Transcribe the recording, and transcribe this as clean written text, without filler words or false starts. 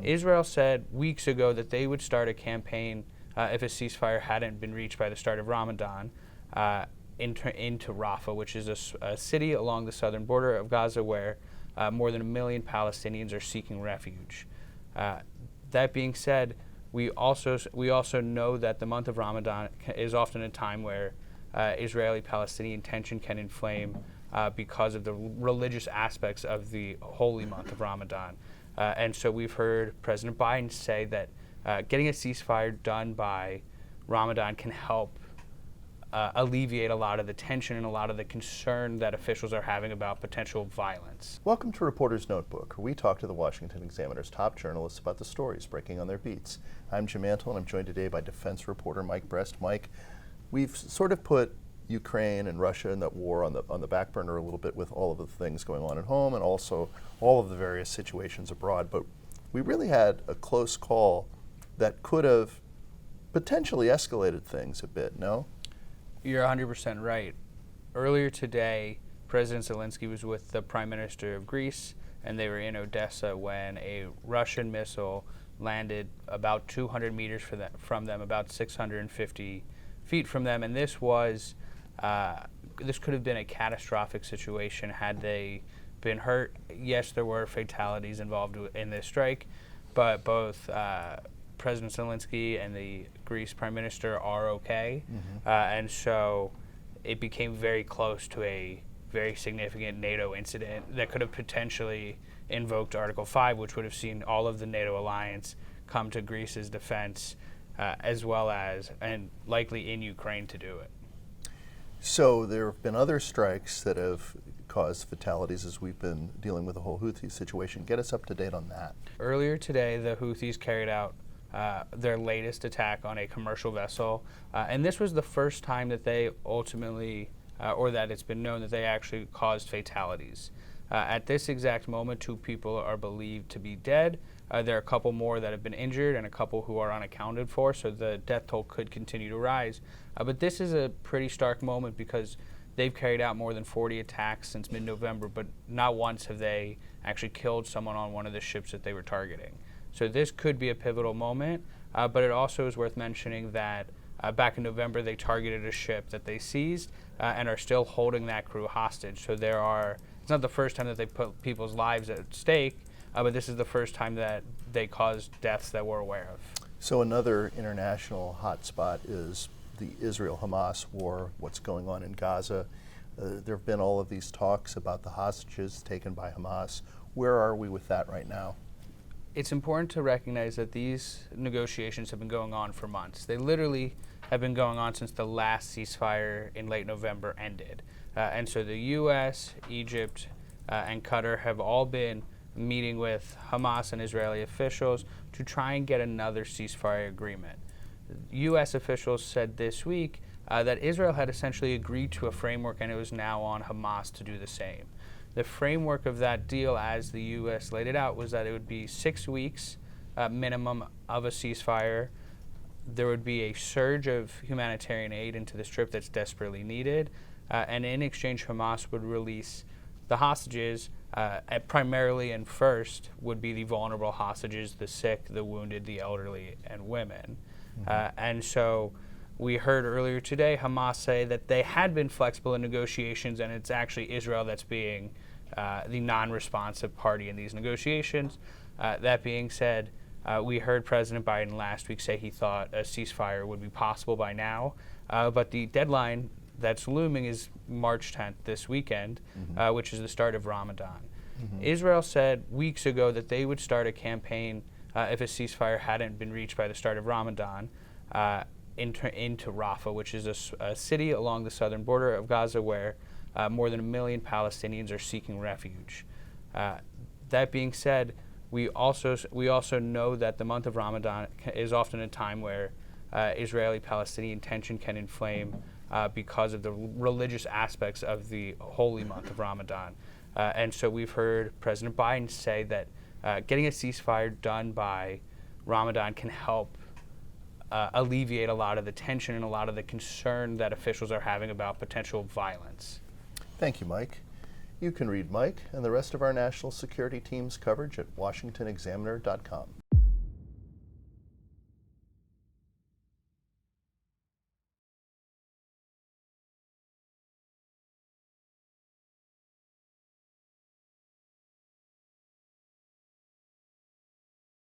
Israel said weeks ago that they would start a campaign if a ceasefire hadn't been reached by the start of Ramadan into Rafah, which is a city along the southern border of Gaza where more than 1 million Palestinians are seeking refuge. That being said, we also know that the month of Ramadan is often a time where Israeli-Palestinian tension can inflame because of the religious aspects of the holy month of Ramadan. And so we've heard President Biden say that getting a ceasefire done by Ramadan can help alleviate a lot of the tension and a lot of the concern that officials are having about potential violence. Welcome to Reporter's Notebook, where we talk to the Washington Examiner's top journalists about the stories breaking on their beats. I'm Jim Antle, and I'm joined today by defense reporter Mike Brest. Mike, we've sort of put Ukraine and Russia and that war on the back burner a little bit with all of the things going on at home and also all of the various situations abroad, but we really had a close call that could have potentially escalated things a bit, no? You're 100% right. Earlier today, President Zelensky was with the Prime Minister of Greece, and they were in Odessa when a Russian missile landed about 200 meters from them, about 650 feet from them, and this could have been a catastrophic situation had they been hurt. Yes, there were fatalities involved in this strike, but both President Zelensky and the Greece Prime Minister are okay. And so it became very close to a very significant NATO incident that could have potentially invoked Article 5, which would have seen all of the NATO alliance come to Greece's defense, as well as, and likely in Ukraine to do it. So there have been other strikes that have caused fatalities as we've been dealing with the whole Houthi situation. Get us up to date on that. Earlier today, the Houthis carried out their latest attack on a commercial vessel, and this was the first time that they ultimately, or that it's been known that they actually caused fatalities. At this exact moment, 2 people are believed to be dead. There are a couple more that have been injured and a couple who are unaccounted for, so the death toll could continue to rise. But this is a pretty stark moment because they've carried out more than 40 attacks since mid-November, but not once have they actually killed someone on one of the ships that they were targeting. So this could be a pivotal moment, but it also is worth mentioning that back in November they targeted a ship that they seized and are still holding that crew hostage. So it's not the first time that they put people's lives at stake, but this is the first time that they caused deaths that we're aware of. So another international hotspot is the Israel-Hamas war, what's going on in Gaza. There have been all of these talks about the hostages taken by Hamas. Where are we with that right now? It's important to recognize that these negotiations have been going on for months. They literally have been going on since the last ceasefire in late November ended. And so the U.S., Egypt, and Qatar have all been meeting with Hamas and Israeli officials to try and get another ceasefire agreement. U.S. officials said this week that Israel had essentially agreed to a framework and it was now on Hamas to do the same. The framework of that deal, as the U.S. laid it out, was that it would be 6 weeks minimum of a ceasefire. There would be a surge of humanitarian aid into the Strip that's desperately needed, and in exchange, Hamas would release the hostages, primarily and first would be the vulnerable hostages, the sick, the wounded, the elderly, and women. And so we heard earlier today Hamas say that they had been flexible in negotiations, and it's actually Israel that's being the non-responsive party in these negotiations. That being said, we heard President Biden last week say he thought a ceasefire would be possible by now, but the deadline that's looming is March 10th, this weekend, which is the start of Ramadan. Israel said weeks ago that they would start a campaign if a ceasefire hadn't been reached by the start of Ramadan into Rafah, which is a city along the southern border of Gaza where more than 1 million Palestinians are seeking refuge. That being said, we also know that the month of Ramadan is often a time where Israeli-Palestinian tension can inflame because of the religious aspects of the holy month of Ramadan. And so we've heard President Biden say that getting a ceasefire done by Ramadan can help alleviate a lot of the tension and a lot of the concern that officials are having about potential violence. Thank you, Mike. You can read Mike and the rest of our national security team's coverage at WashingtonExaminer.com.